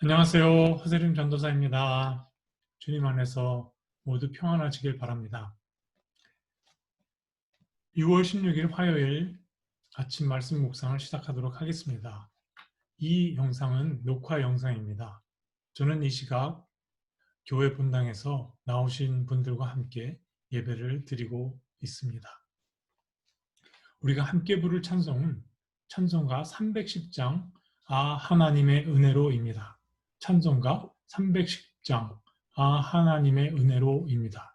안녕하세요. 허세림 전도사입니다. 주님 안에서 모두 평안하시길 바랍니다. 6월 16일 화요일 아침 말씀 묵상을 시작하도록 하겠습니다. 이 영상은 녹화 영상입니다. 저는 이 시각 교회 본당에서 나오신 분들과 함께 예배를 드리고 있습니다. 우리가 함께 부를 찬송은 찬송가 310장 아 하나님의 은혜로입니다. 찬송가 310장 아 하나님의 은혜로입니다.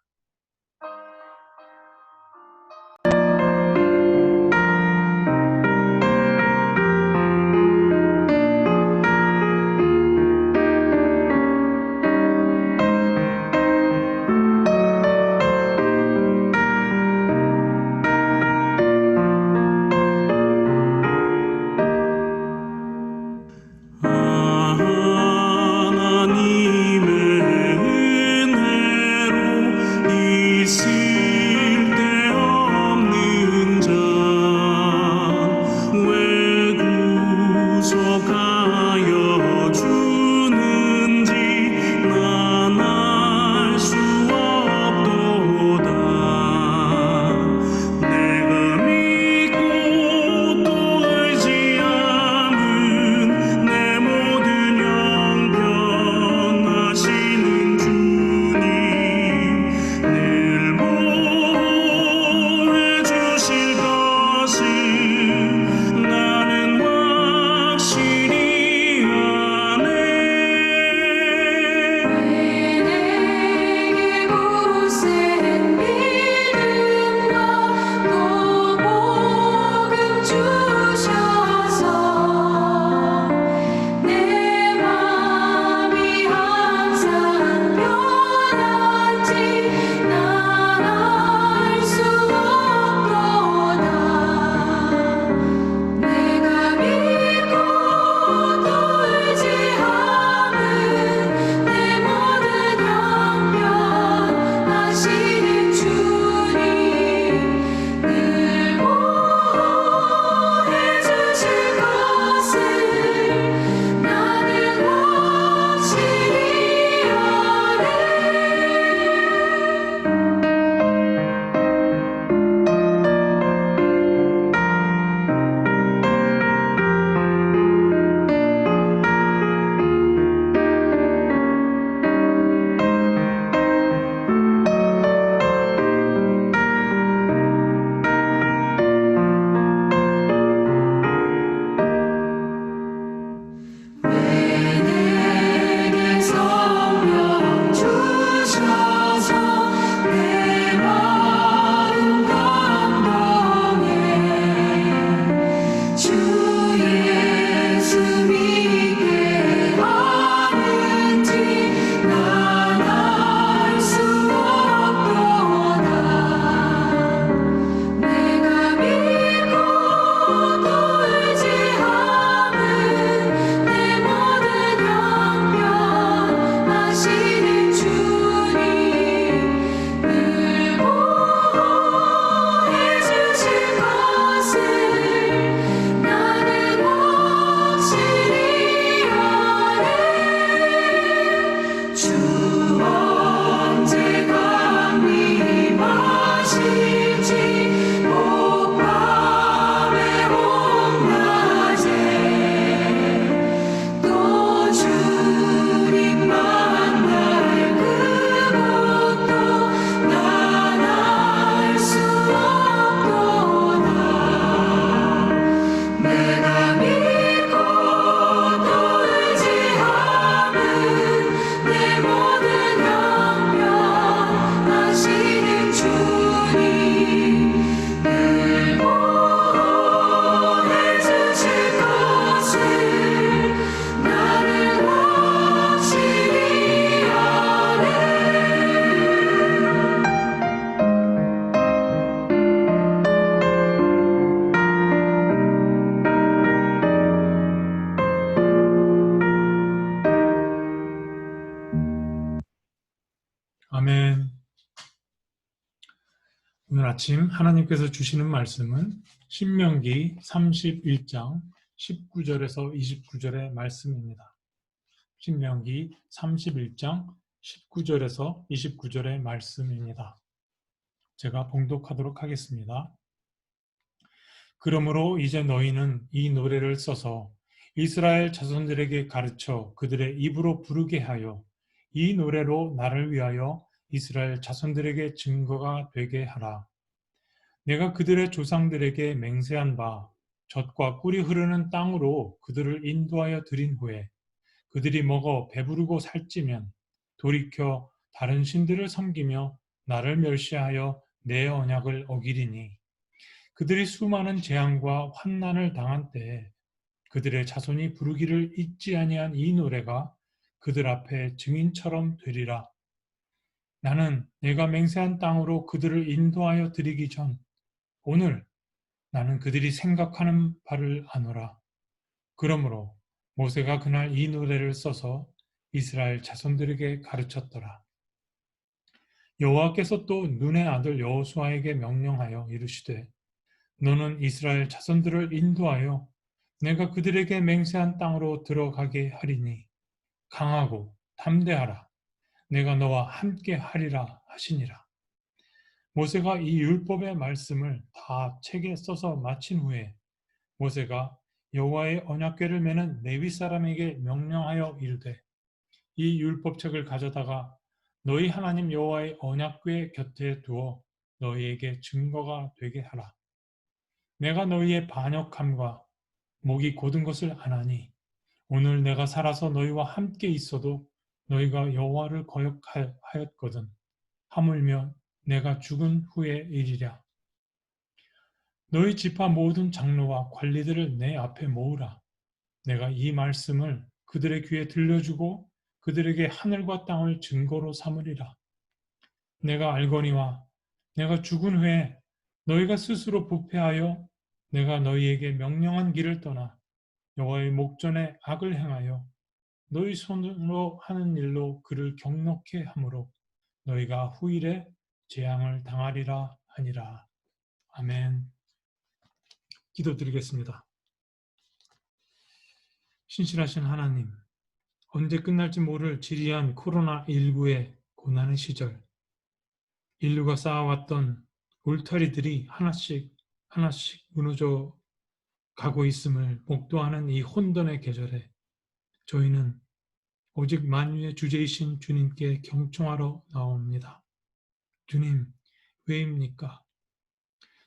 아멘. 오늘 아침 하나님께서 주시는 말씀은 신명기 31장 19절에서 29절의 말씀입니다. 신명기 31장 19절에서 29절의 말씀입니다. 제가 봉독하도록 하겠습니다. 그러므로 이제 너희는 이 노래를 써서 이스라엘 자손들에게 가르쳐 그들의 입으로 부르게 하여 이 노래로 나를 위하여 이스라엘 자손들에게 증거가 되게 하라. 내가 그들의 조상들에게 맹세한 바 젖과 꿀이 흐르는 땅으로 그들을 인도하여 들인 후에 그들이 먹어 배부르고 살찌면 돌이켜 다른 신들을 섬기며 나를 멸시하여 내 언약을 어기리니 그들이 수많은 재앙과 환난을 당한 때에 그들의 자손이 부르기를 잊지 아니한 이 노래가 그들 앞에 증인처럼 되리라. 나는 내가 맹세한 땅으로 그들을 인도하여 드리기 전 오늘 나는 그들이 생각하는 바를 아노라. 그러므로 모세가 그날 이 노래를 써서 이스라엘 자손들에게 가르쳤더라. 여호와께서 또 눈의 아들 여호수아에게 명령하여 이르시되 너는 이스라엘 자손들을 인도하여 내가 그들에게 맹세한 땅으로 들어가게 하리니 강하고 담대하라. 내가 너와 함께 하리라 하시니라. 모세가 이 율법의 말씀을 다 책에 써서 마친 후에 모세가 여호와의 언약궤를 메는 레위 사람에게 명령하여 이르되 이 율법책을 가져다가 너희 하나님 여호와의 언약궤 곁에 두어 너희에게 증거가 되게 하라. 내가 너희의 반역함과 목이 곧은 것을 아나니 오늘 내가 살아서 너희와 함께 있어도 너희가 여호와를 거역하였거든. 하물며 내가 죽은 후의 일이랴. 너희 지파 모든 장로와 관리들을 내 앞에 모으라. 내가 이 말씀을 그들의 귀에 들려주고 그들에게 하늘과 땅을 증거로 삼으리라. 내가 알거니와 내가 죽은 후에 너희가 스스로 부패하여 내가 너희에게 명령한 길을 떠나 여호와의 목전에 악을 행하여 너희 손으로 하는 일로 그를 경록해 함으로 너희가 후일에 재앙을 당하리라 하니라. 아멘. 기도드리겠습니다. 신실하신 하나님, 언제 끝날지 모를 지리한 코로나19의 고난의 시절, 인류가 쌓아왔던 울타리들이 하나씩 무너져 가고 있음을 목도하는 이 혼돈의 계절에 저희는 오직 만유의 주제이신 주님께 경청하러 나옵니다. 주님, 왜입니까?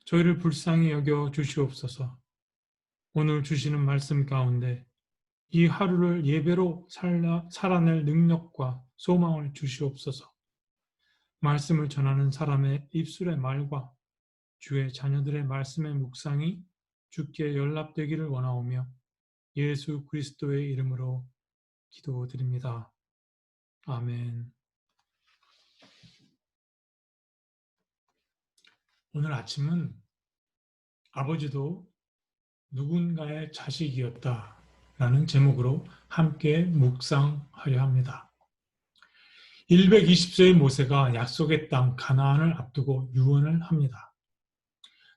저희를 불쌍히 여겨 주시옵소서. 오늘 주시는 말씀 가운데 이 하루를 예배로 살아낼 능력과 소망을 주시옵소서. 말씀을 전하는 사람의 입술의 말과 주의 자녀들의 말씀의 묵상이 주께 연락되기를 원하오며 예수 그리스도의 이름으로 기도드립니다. 아멘. 오늘 아침은 아버지도 누군가의 자식이었다 라는 제목으로 함께 묵상하려 합니다. 120세의 모세가 약속의 땅 가나안을 앞두고 유언을 합니다.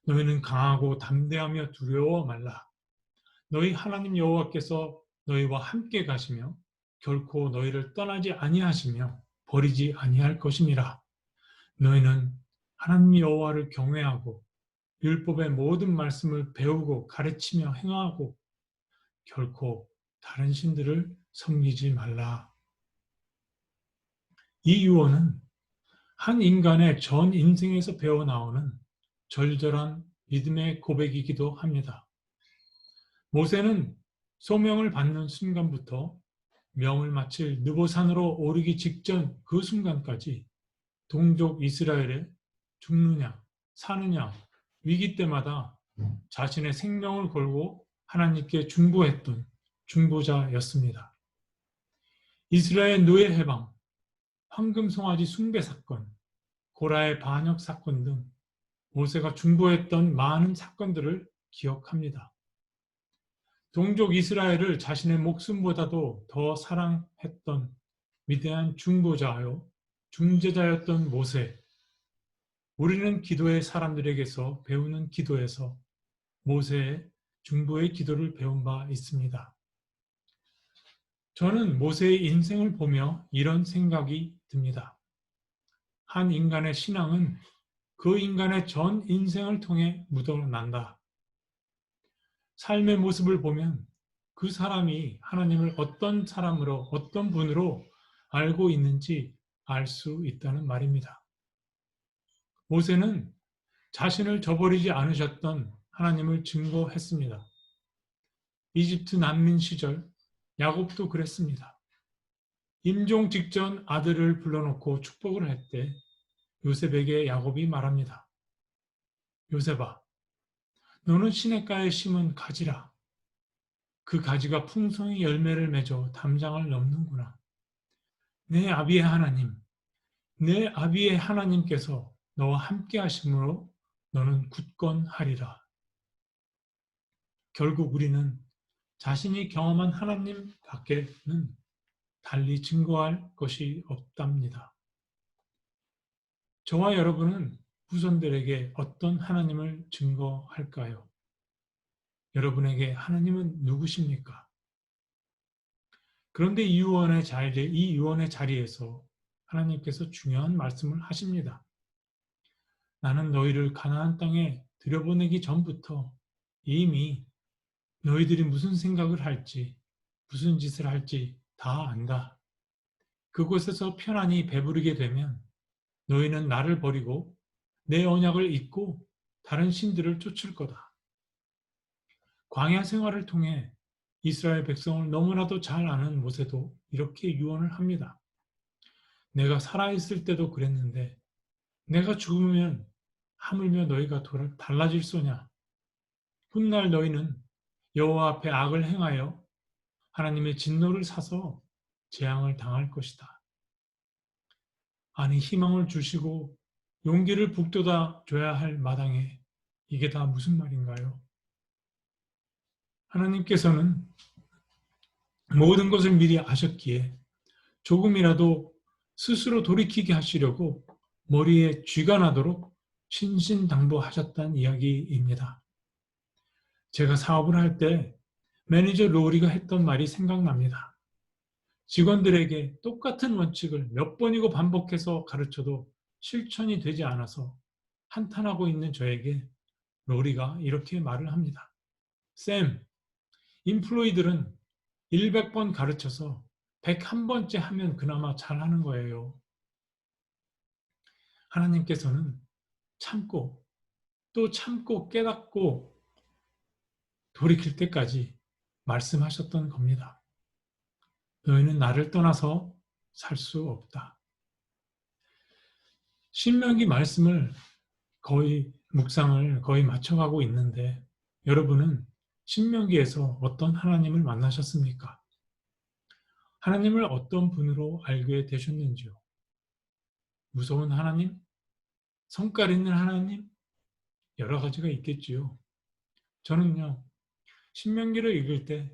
너희는 강하고 담대하며 두려워 말라. 너희 하나님 여호와께서 너희와 함께 가시며 결코 너희를 떠나지 아니하시며 버리지 아니할 것이니라. 너희는 하나님 여호와를 경외하고 율법의 모든 말씀을 배우고 가르치며 행하고 결코 다른 신들을 섬기지 말라. 이 유언은 한 인간의 전 인생에서 배워나오는 절절한 믿음의 고백이기도 합니다. 모세는 소명을 받는 순간부터 명을 마칠 느보산으로 오르기 직전 그 순간까지 동족 이스라엘의 죽느냐 사느냐 위기 때마다 자신의 생명을 걸고 하나님께 중보했던 중보자였습니다. 이스라엘 노예 해방, 황금송아지 숭배 사건, 고라의 반역 사건 등 모세가 중보했던 많은 사건들을 기억합니다. 동족 이스라엘을 자신의 목숨보다도 더 사랑했던 위대한 중보자요, 중재자였던 모세. 우리는 기도의 사람들에게서 배우는 기도에서 모세의 중보의 기도를 배운 바 있습니다. 저는 모세의 인생을 보며 이런 생각이 듭니다. 한 인간의 신앙은 그 인간의 전 인생을 통해 묻어난다. 삶의 모습을 보면 그 사람이 하나님을 어떤 사람으로, 어떤 분으로 알고 있는지 알 수 있다는 말입니다. 모세는 자신을 저버리지 않으셨던 하나님을 증거했습니다. 이집트 난민 시절 야곱도 그랬습니다. 임종 직전 아들을 불러놓고 축복을 할 때 요셉에게 야곱이 말합니다. 요셉아, 너는 시냇가에 심은 가지라. 그 가지가 풍성히 열매를 맺어 담장을 넘는구나. 내 아비의 하나님, 내 아비의 하나님께서 너와 함께 하심으로 너는 굳건하리라. 결국 우리는 자신이 경험한 하나님 밖에는 달리 증거할 것이 없답니다. 저와 여러분은 후손들에게 어떤 하나님을 증거할까요? 여러분에게 하나님은 누구십니까? 그런데 이 유언의 자리에서 하나님께서 중요한 말씀을 하십니다. 나는 너희를 가나안 땅에 들여보내기 전부터 이미 너희들이 무슨 생각을 할지, 무슨 짓을 할지 다 안다. 그곳에서 편안히 배부르게 되면 너희는 나를 버리고 내 언약을 잊고 다른 신들을 쫓을 거다. 광야 생활을 통해 이스라엘 백성을 너무나도 잘 아는 모세도 이렇게 유언을 합니다. 내가 살아있을 때도 그랬는데 내가 죽으면 하물며 너희가 달라질소냐. 훗날 너희는 여호와 앞에 악을 행하여 하나님의 진노를 사서 재앙을 당할 것이다. 아니 희망을 주시고 용기를 북돋아 줘야 할 마당에 이게 다 무슨 말인가요? 하나님께서는 모든 것을 미리 아셨기에 조금이라도 스스로 돌이키게 하시려고 머리에 쥐가 나도록 신신당부하셨다는 이야기입니다. 제가 사업을 할 때 매니저 로리가 했던 말이 생각납니다. 직원들에게 똑같은 원칙을 몇 번이고 반복해서 가르쳐도 실천이 되지 않아서 한탄하고 있는 저에게 로리가 이렇게 말을 합니다. 쌤, 인플로이들은 100번 가르쳐서 101번째 하면 그나마 잘하는 거예요. 하나님께서는 참고 또 참고 깨닫고 돌이킬 때까지 말씀하셨던 겁니다. 너희는 나를 떠나서 살 수 없다. 신명기 말씀을 묵상을 거의 맞춰가고 있는데 여러분은 신명기에서 어떤 하나님을 만나셨습니까? 하나님을 어떤 분으로 알게 되셨는지요? 무서운 하나님? 성깔 있는 하나님? 여러 가지가 있겠지요. 저는요, 신명기를 읽을 때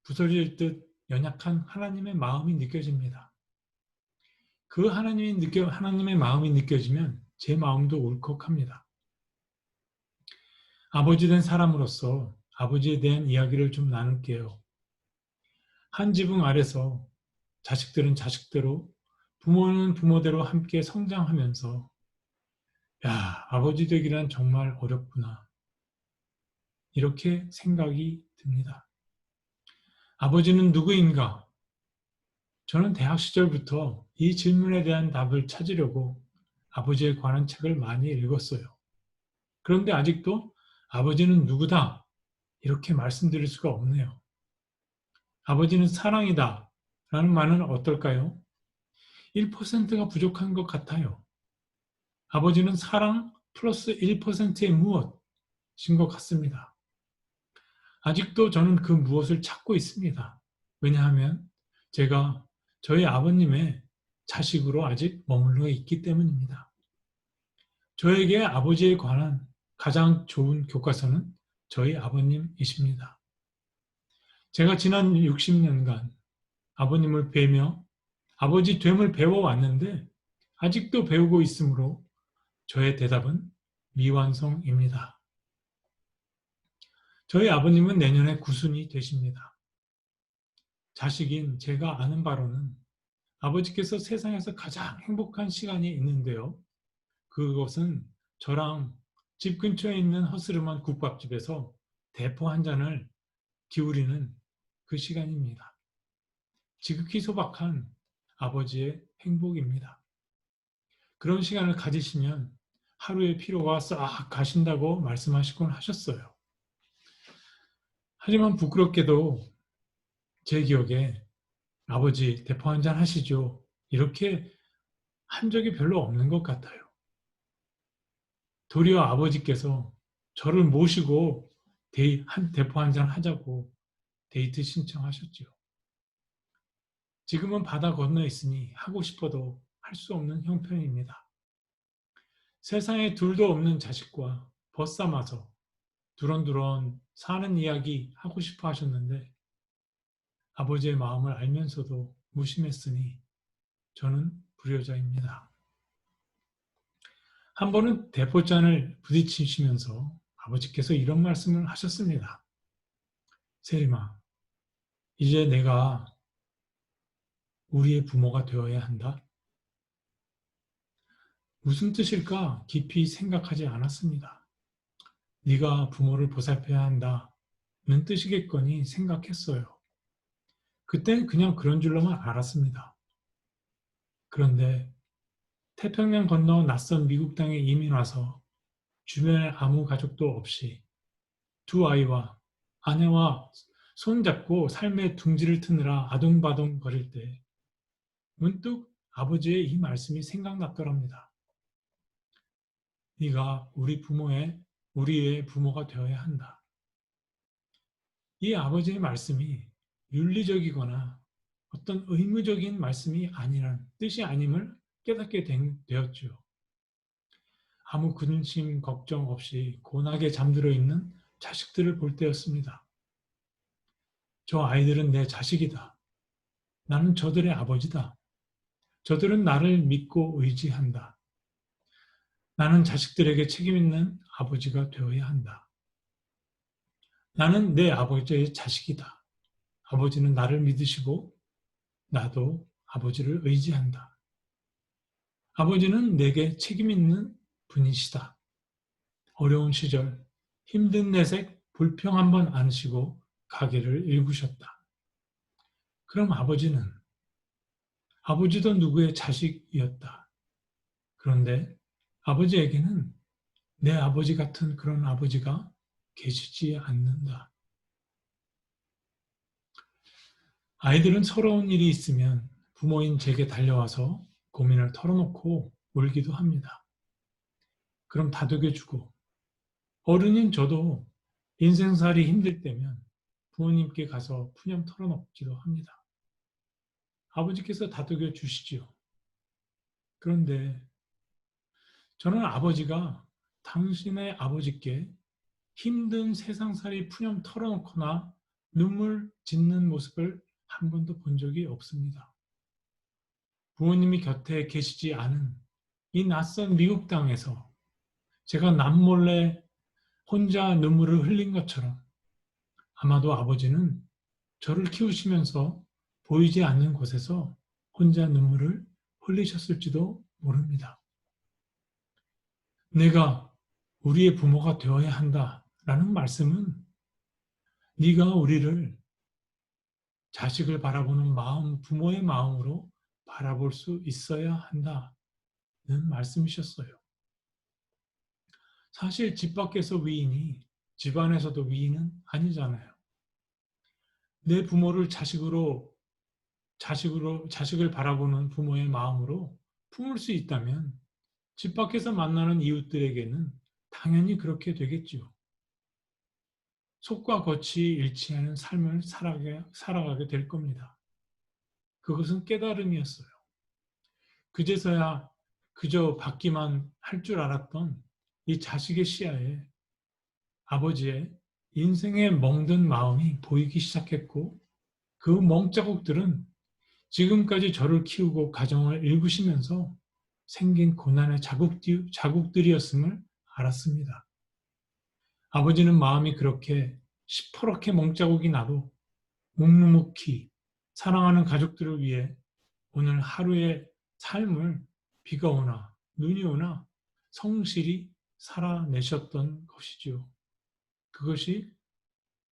부서질 듯 연약한 하나님의 마음이 느껴집니다. 그 하나님의 마음이 느껴지면 제 마음도 울컥합니다. 아버지 된 사람으로서 아버지에 대한 이야기를 좀 나눌게요. 한 지붕 아래서 자식들은 자식대로, 부모는 부모대로 함께 성장하면서 야, 아버지 되기란 정말 어렵구나. 이렇게 생각이 듭니다. 아버지는 누구인가? 저는 대학 시절부터 이 질문에 대한 답을 찾으려고 아버지에 관한 책을 많이 읽었어요. 그런데 아직도 아버지는 누구다? 이렇게 말씀드릴 수가 없네요. 아버지는 사랑이다 라는 말은 어떨까요? 1%가 부족한 것 같아요. 아버지는 사랑 플러스 1%의 무엇인 것 같습니다. 아직도 저는 그 무엇을 찾고 있습니다. 왜냐하면 제가 저희 아버님의 자식으로 아직 머물러 있기 때문입니다. 저에게 아버지에 관한 가장 좋은 교과서는 저희 아버님이십니다. 제가 지난 60년간 아버님을 뵈며 아버지 됨을 배워왔는데 아직도 배우고 있으므로 저의 대답은 미완성입니다. 저희 아버님은 내년에 90이 되십니다. 자식인 제가 아는 바로는 아버지께서 세상에서 가장 행복한 시간이 있는데요. 그것은 저랑 집 근처에 있는 허스름한 국밥집에서 대포 한 잔을 기울이는 그 시간입니다. 지극히 소박한 아버지의 행복입니다. 그런 시간을 가지시면 하루의 피로가 싹 가신다고 말씀하시곤 하셨어요. 하지만 부끄럽게도 제 기억에 아버지 대포 한 잔 하시죠. 이렇게 한 적이 별로 없는 것 같아요. 도리어 아버지께서 저를 모시고 대포 한 잔 하자고 데이트 신청하셨죠. 지금은 바다 건너 있으니 하고 싶어도 할 수 없는 형편입니다. 세상에 둘도 없는 자식과 벗삼아서 두런두런 사는 이야기 하고 싶어 하셨는데 아버지의 마음을 알면서도 무심했으니 저는 불효자입니다. 한 번은 대포잔을 부딪히시면서 아버지께서 이런 말씀을 하셨습니다. 세림아, 이제 내가 우리의 부모가 되어야 한다. 무슨 뜻일까 깊이 생각하지 않았습니다. 네가 부모를 보살펴야 한다는 뜻이겠거니 생각했어요. 그땐 그냥 그런 줄로만 알았습니다. 그런데 태평양 건너 낯선 미국 땅에 이민 와서 주변에 아무 가족도 없이 두 아이와 아내와 손잡고 삶의 둥지를 트느라 아둥바둥 거릴 때 문득 아버지의 이 말씀이 생각났더랍니다. 네가 우리의 부모가 되어야 한다. 이 아버지의 말씀이 윤리적이거나 어떤 의무적인 말씀이 아니란 뜻이 아님을 깨닫게 되었죠. 아무 근심 걱정 없이 고나게 잠들어 있는 자식들을 볼 때였습니다. 저 아이들은 내 자식이다. 나는 저들의 아버지다. 저들은 나를 믿고 의지한다. 나는 자식들에게 책임 있는 아버지가 되어야 한다. 나는 내 아버지의 자식이다. 아버지는 나를 믿으시고 나도 아버지를 의지한다. 아버지는 내게 책임 있는 분이시다. 어려운 시절 힘든 내색 불평 한번 안으시고 가게를 일구셨다. 그럼 아버지도 누구의 자식이었다. 그런데 아버지에게는 내 아버지 같은 그런 아버지가 계시지 않는다. 아이들은 서러운 일이 있으면 부모인 제게 달려와서 고민을 털어놓고 울기도 합니다. 그럼 다독여주고 어른인 저도 인생살이 힘들 때면 부모님께 가서 푸념 털어놓기도 합니다. 아버지께서 다독여 주시지요. 그런데 저는 아버지가 당신의 아버지께 힘든 세상살이 푸념 털어놓거나 눈물 짓는 모습을 한 번도 본 적이 없습니다. 부모님이 곁에 계시지 않은 이 낯선 미국 땅에서 제가 남몰래 혼자 눈물을 흘린 것처럼 아마도 아버지는 저를 키우시면서 보이지 않는 곳에서 혼자 눈물을 흘리셨을지도 모릅니다. 내가 우리의 부모가 되어야 한다라는 말씀은 네가 우리를 자식을 바라보는 마음, 부모의 마음으로 바라볼 수 있어야 한다는 말씀이셨어요. 사실 집 밖에서 위인이 집 안에서도 위인은 아니잖아요. 내 부모를 자식을 바라보는 부모의 마음으로 품을 수 있다면 집 밖에서 만나는 이웃들에게는 당연히 그렇게 되겠지요. 속과 겉이 일치하는 삶을 살아가게 될 겁니다. 그것은 깨달음이었어요. 그제서야 그저 받기만 할 줄 알았던 이 자식의 시야에 아버지의 인생에 멍든 마음이 보이기 시작했고 그 멍자국들은 지금까지 저를 키우고 가정을 일구시면서 생긴 고난의 자국들이었음을 알았습니다. 아버지는 마음이 그렇게 시퍼렇게 멍자국이 나도 묵묵히 사랑하는 가족들을 위해 오늘 하루의 삶을 비가 오나 눈이 오나 성실히 살아내셨던 것이지요. 그것이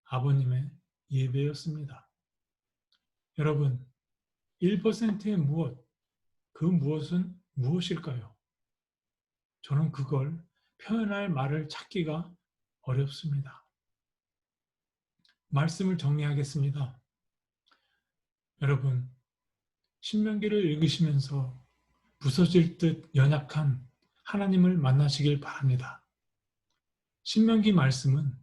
아버님의 예배였습니다. 여러분, 1%의 무엇, 그 무엇은 무엇일까요? 저는 그걸 표현할 말을 찾기가 어렵습니다. 말씀을 정리하겠습니다. 여러분, 신명기를 읽으시면서 부서질 듯 연약한 하나님을 만나시길 바랍니다. 신명기 말씀은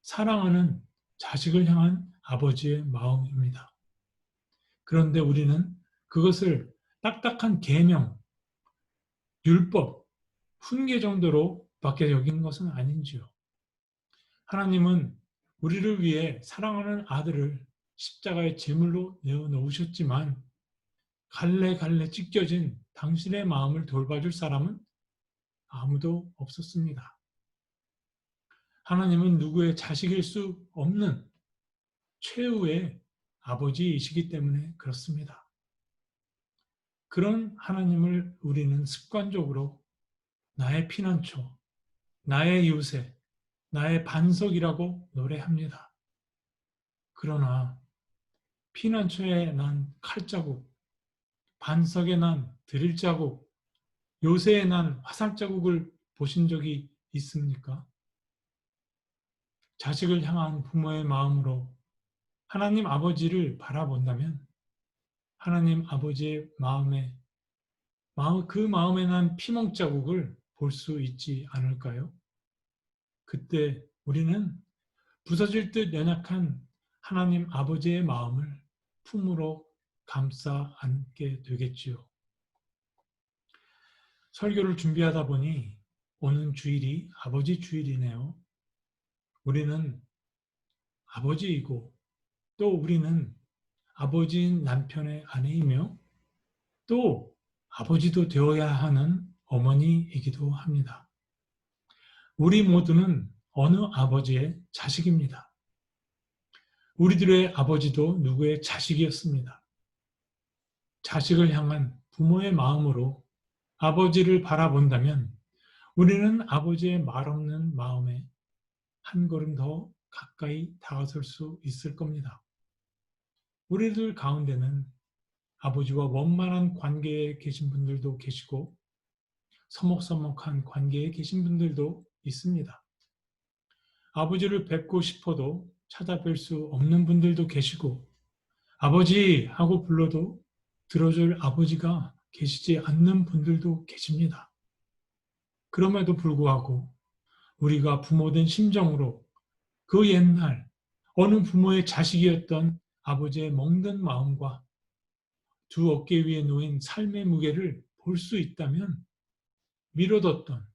사랑하는 자식을 향한 아버지의 마음입니다. 그런데 우리는 그것을 딱딱한 계명, 율법, 훈계 정도로 밖에 여기는 것은 아닌지요. 하나님은 우리를 위해 사랑하는 아들을 십자가의 제물로 내어놓으셨지만 갈래갈래 찢겨진 당신의 마음을 돌봐줄 사람은 아무도 없었습니다. 하나님은 누구의 자식일 수 없는 최후의 아버지이시기 때문에 그렇습니다. 그런 하나님을 우리는 습관적으로 나의 피난처, 나의 요새, 나의 반석이라고 노래합니다. 그러나 피난처에 난 칼자국, 반석에 난 드릴 자국, 요새에 난 화살 자국을 보신 적이 있습니까? 자식을 향한 부모의 마음으로 하나님 아버지를 바라본다면 하나님 아버지의 그 마음에 난 피멍 자국을 볼 수 있지 않을까요? 그때 우리는 부서질 듯 연약한 하나님 아버지의 마음을 품으로 감싸 안게 되겠지요. 설교를 준비하다 보니 오는 주일이 아버지 주일이네요. 우리는 아버지이고 또 우리는 아버지인 남편의 아내이며 또 아버지도 되어야 하는 어머니이기도 합니다. 우리 모두는 어느 아버지의 자식입니다. 우리들의 아버지도 누구의 자식이었습니다. 자식을 향한 부모의 마음으로 아버지를 바라본다면 우리는 아버지의 말없는 마음에 한 걸음 더 가까이 다가설 수 있을 겁니다. 우리들 가운데는 아버지와 원만한 관계에 계신 분들도 계시고 서먹서먹한 관계에 계신 분들도 있습니다. 아버지를 뵙고 싶어도 찾아뵐 수 없는 분들도 계시고 아버지 하고 불러도 들어줄 아버지가 계시지 않는 분들도 계십니다. 그럼에도 불구하고 우리가 부모된 심정으로 그 옛날 어느 부모의 자식이었던 아버지의 멍든 마음과 두 어깨 위에 놓인 삶의 무게를 볼 수 있다면 미뤄뒀던,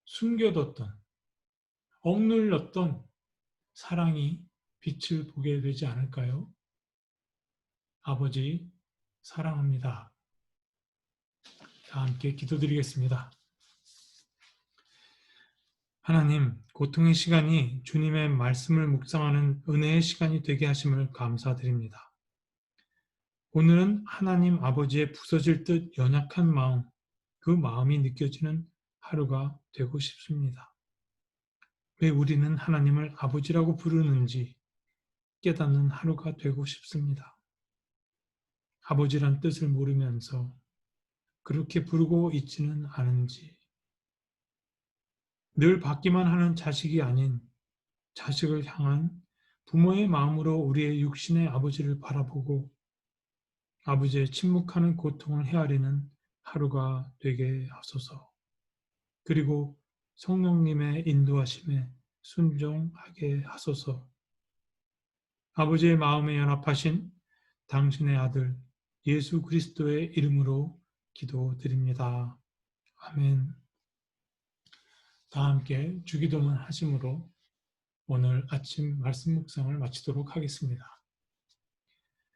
숨겨뒀던, 억눌렀던 사랑이 빛을 보게 되지 않을까요? 아버지 사랑합니다. 다 함께 기도드리겠습니다. 하나님, 고통의 시간이 주님의 말씀을 묵상하는 은혜의 시간이 되게 하심을 감사드립니다. 오늘은 하나님 아버지의 부서질 듯 연약한 마음, 그 마음이 느껴지는 하루가 되고 싶습니다. 왜 우리는 하나님을 아버지라고 부르는지 깨닫는 하루가 되고 싶습니다. 아버지란 뜻을 모르면서 그렇게 부르고 있지는 않은지, 늘 받기만 하는 자식이 아닌 자식을 향한 부모의 마음으로 우리의 육신의 아버지를 바라보고 아버지의 침묵하는 고통을 헤아리는 하루가 되게 하소서. 그리고 성령님의 인도하심에 순종하게 하소서. 아버지의 마음에 연합하신 당신의 아들 예수 그리스도의 이름으로 기도드립니다. 아멘. 다 함께 주기도문 하심으로 오늘 아침 말씀 묵상을 마치도록 하겠습니다.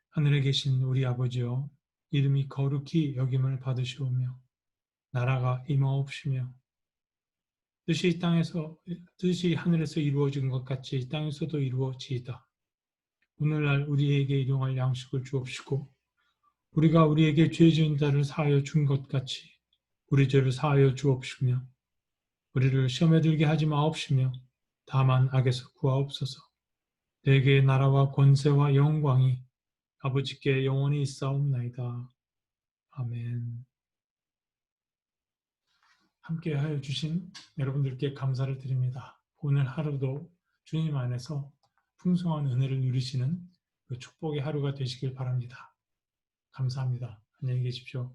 하늘에 계신 우리 아버지여, 이름이 거룩히 여김을 받으시오며 나라가 임하옵시며 뜻이 하늘에서 이루어진 것 같이 땅에서도 이루어지이다. 오늘날 우리에게 일용할 양식을 주옵시고 우리가 우리에게 죄 지은 자를 사하여 준 것 같이 우리 죄를 사하여 주옵시며 우리를 시험에 들게 하지 마옵시며 다만 악에서 구하옵소서. 내게 나라와 권세와 영광이 아버지께 영원히 있사옵나이다. 아멘. 함께하여 주신 여러분들께 감사를 드립니다. 오늘 하루도 주님 안에서 풍성한 은혜를 누리시는 그 축복의 하루가 되시길 바랍니다. 감사합니다. 안녕히 계십시오.